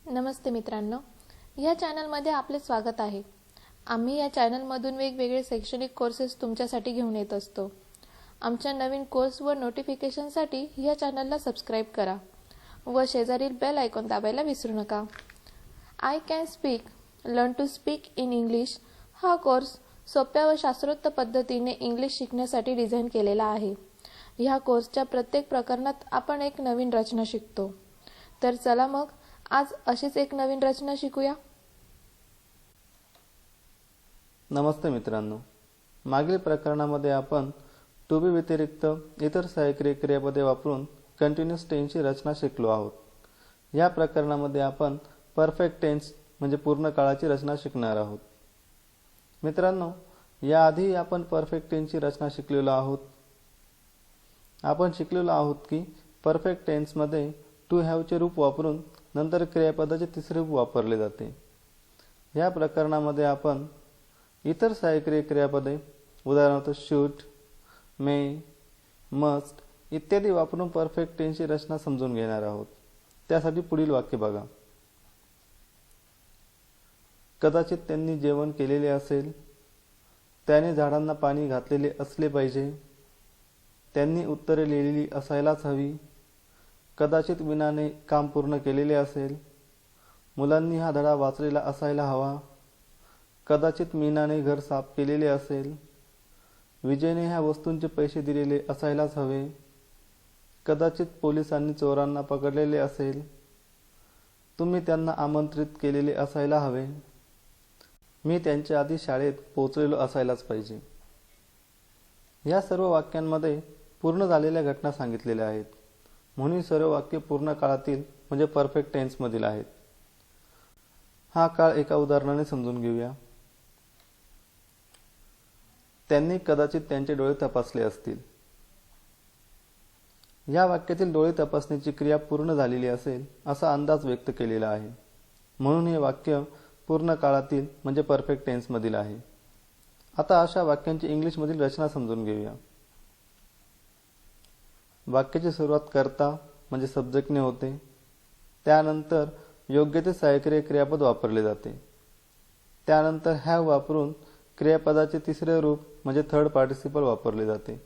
नमस्ते मित्रांनो, या चॅनलमध्ये आपले स्वागत आहे। आम्ही या चॅनलमधून वेगवेगळे शैक्षणिक कोर्सेस तुमच्यासाठी घेऊन येत असतो। आमच्या नवीन कोर्स व नोटिफिकेशनसाठी या चॅनलला सबस्क्राइब करा व शेजारील बेल आयकॉन दाबायला विसरू नका। I can speak learn to speak in English हा कोर्स सोप्या व शास्त्रोक्त पद्धतीने इंग्लिश शिकण्यासाठी डिझाइन केलेला आहे। ह्या कोर्सच्या प्रत्येक प्रकरणात आपण एक नवीन रचना शिकतो। तर चला मग आज अशीच एक नवीन रचना शिकूया। नमस्ते मित्रांनो, मागील प्रकरणामध्ये आपण टू बी व्यतिरिक्त इतर सहाय्यक क्रियापदे वापरून कंटिन्यूअस टेन्सची रचना शिकलो आहोत। या प्रकरणामध्ये आपण परफेक्ट टेन्स म्हणजे पूर्ण काळाची रचना शिकणार आहोत। मित्रांनो, याआधी आपण परफेक्ट टेन्सची रचना शिकलेलो आहोत। आपण शिकलेलो आहोत की परफेक्ट टेन्समध्ये टू हॅवचे रूप वापरून नंतर क्रियापदाचे तिसरे रूप वापरले जाते। या प्रकरणामध्ये आपण इतर सहाय्यक क्रियापदे उदाहरणार्थ शूड, मे, मस्ट इत्यादी वापरून परफेक्ट टेन्सची रचना समजून घेणार आहोत। त्यासाठी पुढील वाक्य बघा। कदाचित त्यांनी जेवण केलेले असेल, त्याने झाडांना पाणी घातलेले असले पाहिजे, त्यांनी उत्तरे लिहिलेली असायलाच हवी, कदाचित मीनाने काम पूर्ण केलेले असेल, मुलांनी हा धडा वाचलेला असायला हवा, कदाचित मीनाने घर साफ केलेले असेल, विजयने ह्या वस्तूंचे पैसे दिलेले असायलाच हवे, कदाचित पोलिसांनी चोरांना पकडलेले असेल, तुम्ही त्यांना आमंत्रित केलेले असायला हवे, मी त्यांच्या आधी शाळेत पोहोचलेलो असायलाच पाहिजे। या सर्व वाक्यांमध्ये पूर्ण झालेल्या घटना सांगितलेल्या आहेत, म्हणून सर्व वाक्य पूर्ण काळातील म्हणजे परफेक्ट टेन्स मधील आहेत। हा काळ एका उदाहरणाने समजून घेऊया। त्यांनी कदाचित त्यांचे डोळे तपासले असतील। या वाक्यातील डोळे तपासण्याची क्रिया पूर्ण झालेली असेल असा अंदाज व्यक्त केलेला आहे, म्हणून हे वाक्य पूर्ण काळातील म्हणजे परफेक्ट टेन्स मधील आहे। आता अशा वाक्यांची इंग्लिश मधील रचना समजून घेऊया। वाक्याची सुरुवात कर्ता म्हणजे सब्जेक्टने होते, त्यानंतर योग्य ते सहाय्यक क्रियापद वापरले जाते, त्यानंतर हॅव वापरून क्रियापदाचे तिसरे रूप म्हणजे थर्ड पार्टिसिपल वापरले जाते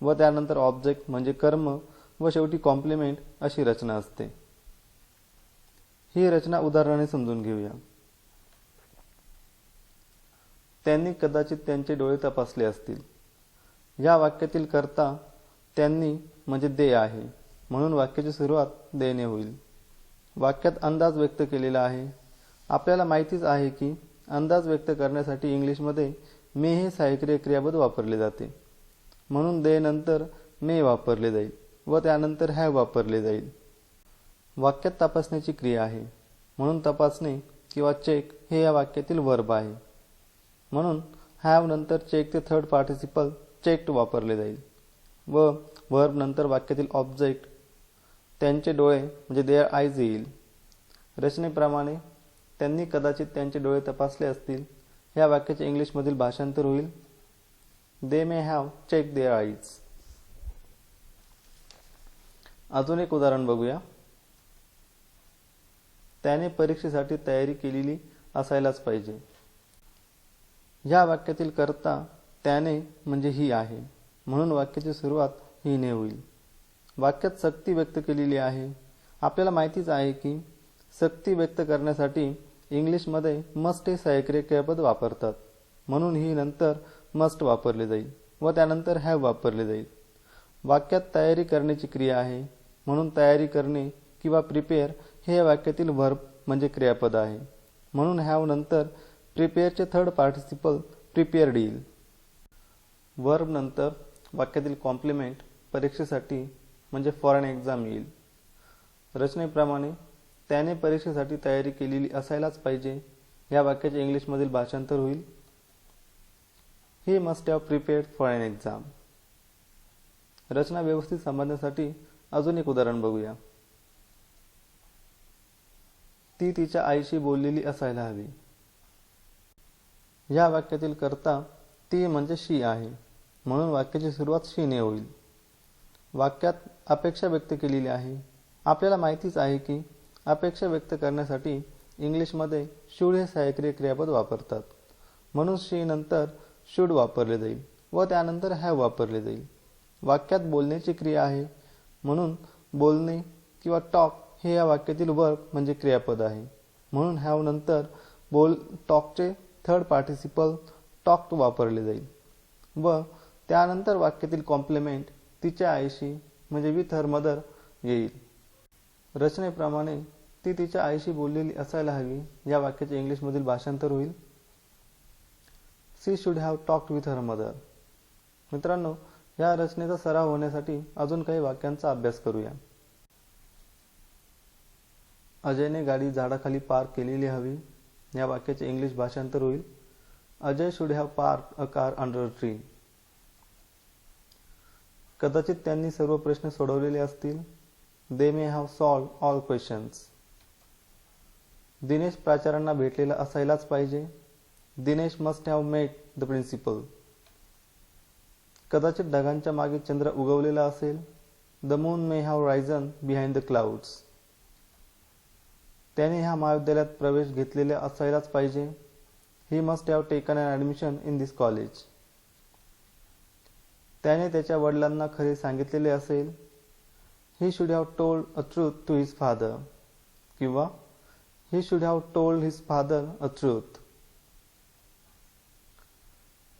व त्यानंतर ऑब्जेक्ट म्हणजे कर्म व शेवटी कॉम्प्लिमेंट अशी रचना असते। ही रचना उदाहरणाने समजून घेऊया। त्यांनी कदाचित त्यांचे डोळे तपासले असतील। या वाक्यातील कर्ता त्यांनी म्हणजे दे आहे, म्हणून वाक्याची सुरुवात दे ने होईल। वाक्यात अंदाज व्यक्त केलेला आहे। आपल्याला माहितीच आहे की अंदाज व्यक्त करण्यासाठी इंग्लिशमध्ये मे हे सहाय्यक क्रियापद वापरले जाते, म्हणून दे नंतर मे वापरले जाईल व त्यानंतर हॅव वापरले जाईल। वाक्यात तपासण्याची क्रिया आहे, म्हणून तपासणे किंवा चेक हे या वाक्यातील वर्ब आहे, म्हणून हॅव नंतर चेक ते थर्ड पार्टिसिपल चेक्ड वापरले जाईल व वर्ब नंतर वाक्यातील ऑब्जेक्ट त्यांचे डोळे म्हणजे देअर आईज येईल। रचनेप्रमाणे त्यांनी कदाचित त्यांचे डोळे तपासले असतील या वाक्याचे इंग्लिशमधील भाषांतर होईल they may have check their eyes. अजून एक उदाहरण बघूया। त्याने परीक्षेसाठी तयारी केलेली असायलाच पाहिजे। या वाक्यातील कर्ता त्याने म्हणजे ही आहे, म्हणून वाक्याची सुरुवात ही ने होईल। वाक्यात सक्ती व्यक्त केलेली आहे। आपल्याला माहितीच आहे की सक्ती व्यक्त करण्यासाठी इंग्लिशमध्ये मस्ट हे सहाय्यक क्रियापद वापरतात, म्हणून ही नंतर मस्ट वापरले जाईल व त्यानंतर हॅव वापरले जाईल। वाक्यात तयारी करण्याची क्रिया आहे, म्हणून तयारी करणे किंवा प्रिपेअर हे या वाक्यातील वर्ब म्हणजे क्रियापद आहे, म्हणून हॅव नंतर प्रिपेअरचे थर्ड पार्टिसिपल प्रिपेअर्ड येईल। वर्ब नंतर वाक्यातील कॉम्प्लिमेंट परीक्षेसाठी म्हणजे फॉर एन एक्झाम येईल। रचनेप्रमाणे त्याने परीक्षेसाठी तयारी केलेली असायलाच पाहिजे या वाक्याचे इंग्लिशमधील भाषांतर होईल he must have prepared for an exam. रचना व्यवस्थित समजण्यासाठी अजून एक उदाहरण बघूया। ती तिच्या आईशी बोललेली असायला हवी। या वाक्यातील कर्ता ती म्हणजे शी आहे, म्हणून वाक्याची सुरुवात शी ने होईल। वाक्यात अपेक्षा व्यक्त केलेली आहे। आपल्याला माहितीच आहे की अपेक्षा व्यक्त करण्यासाठी इंग्लिशमध्ये शुड हे सहाय्यक्रिय क्रियापद वापरतात. म्हणून शी नंतर शुड वापरले जाईल व त्यानंतर हॅव वापरले जाईल. वाक्यात बोलण्याची क्रिया आहे म्हणून बोलणे किंवा टॉक हे या वाक्यातील वर्ब म्हणजे क्रियापद आहे. म्हणून हॅव नंतर टॉकचे थर्ड पार्टिसिपल टॉक्ड वापरले जाईल व त्यानंतर वाक्यातील कॉम्प्लिमेंट तिच्या आईशी म्हणजे विथ हर मदर येईल. रचनेप्रमाणे ती तिच्या आईशी बोललेली असायला हवी. या वाक्याचे इंग्लिशमधील भाषांतर होईल she should have talked with her mother. मित्रांनो, या रचनेचा सराव होण्यासाठी अजून काही वाक्यांचा अभ्यास करूया. अजयने गाडी झाडाखाली पार्क केलेली हवी. या वाक्याचे इंग्लिश भाषांतर होईल Ajay should have park a car under a tree. कदाचित त्यांनी सर्व प्रश्न सोडवलेले असतील. They may have solved all questions. Dinesh प्राचार्यांना भेटलेला असायलाच पाहिजे. Dinesh must have met the principal. कदाचित ढगांच्या मागे चंद्र उगवलेला असेल. The moon may have risen behind the clouds. त्याने ह्या महाविद्यालयात प्रवेश घेतलेला असायलाच पाहिजे. He must have taken an admission in this college. त्याने त्याच्या वडिलांना खरे सांगितलेले असेल. He should have told a truth to his father किंवा he should have told his father a truth.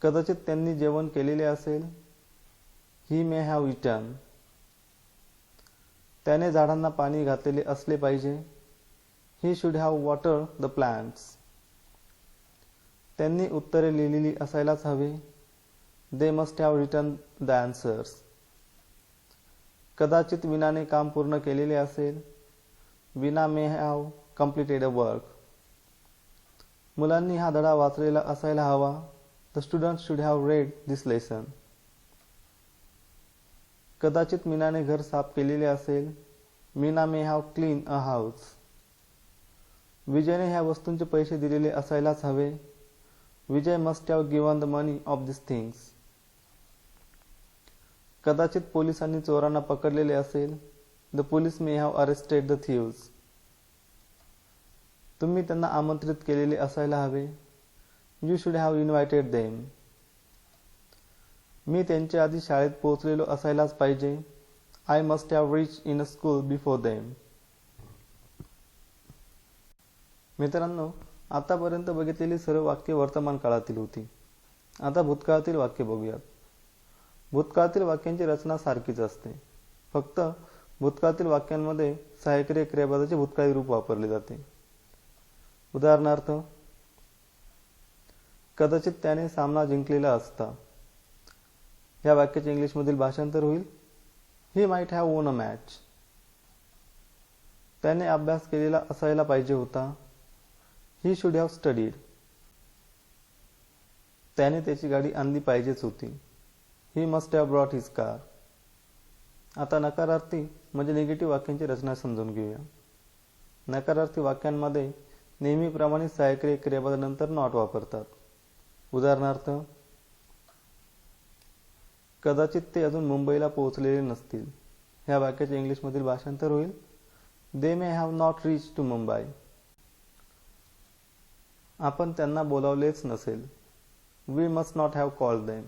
कदाचित त्यांनी जेवण केलेले असेल. He may have eaten. त्याने झाडांना पाणी घातलेले असले पाहिजे. He should have water the plants. त्यांनी उत्तरे लिहिलेली असायलाच हवे. They must have written the answers. कदाचित विनाने काम पूर्ण केलेले असेल. Vina may have completed a work. मुलांनी हा धडा वाचलेला असायला हवा. The students should have read this lesson. कदाचित मीनाने घर साफ केलेले असेल. Meena may have clean a house. विजयने ह्या वस्तूंचे पैसे दिलेले असायलाच हवे. Vijay must have given the money of this things. कदाचित पोलिसांनी चोरांना पकडलेले असेल. The police may have arrested the thieves. तुम्ही त्यांना आमंत्रित केलेले असायला हवे. You should have invited them. मी त्यांच्या आधी शाळेत पोहोचलेलो असायलाच पाहिजे. I must have reach in a school before them. मित्रांनो, आतापर्यंत बघितलेली सर्व वाक्ये वर्तमान काळातील होती. आता भूतकाळातील वाक्य बघूयात. भूतकाळातील वाक्यांची रचना सारखीच असते. फक्त भूतकाळातील वाक्यांमध्ये सहाय्यक्रिय क्रियापदाचे भूतकाळी रूप वापरले जाते. उदाहरणार्थ, कदाचित त्याने सामना जिंकलेला असता. या वाक्याचे इंग्लिशमधील भाषांतर होईल ही माइट हॅव वोन अ मॅच. त्याने अभ्यास केलेला असायला पाहिजे होता. ही शुड हॅव स्टडीड. त्याने त्याची गाडी आणली पाहिजेच होती. ही must have brought his car. आता नकारार्थी म्हणजे निगेटिव्ह वाक्यांची रचना समजून घेऊया. नकारार्थी वाक्यांमध्ये नेहमीप्रमाणे सहाय्यक्रिय क्रियापदानंतर नॉट वापरतात. उदाहरणार्थ, कदाचित ते अजून मुंबईला पोहोचलेले नसतील. ह्या वाक्याचे इंग्लिशमधील भाषांतर होईल they may have not reach to Mumbai. आपण त्यांना बोलावलेच नसेल. We must not have called them.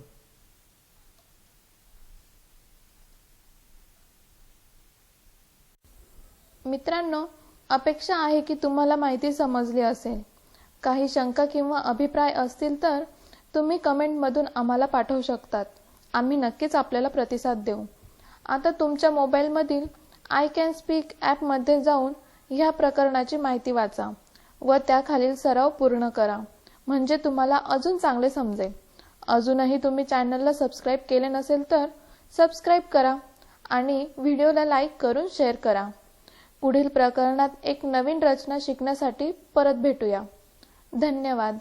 मित्रांनो, अपेक्षा आहे की तुम्हाला माहिती समजली असेल. काही शंका किंवा अभिप्राय असतील तर तुम्ही कमेंटमधून आम्हाला पाठवू शकतात. आम्ही नक्कीच आपल्याला प्रतिसाद देऊ. आता तुमच्या मोबाईलमधील आय कॅन स्पीक ॲपमध्ये जाऊन ह्या प्रकरणाची माहिती वाचा व त्याखालील सराव पूर्ण करा, म्हणजे तुम्हाला अजून चांगले समजेल. अजूनही तुम्ही चॅनलला सबस्क्राईब केले नसेल तर सबस्क्राईब करा आणि व्हिडिओला लाईक करून शेअर करा. पुढील प्रकरणात एक नवीन रचना शिकण्यासाठी परत भेटूया. धन्यवाद.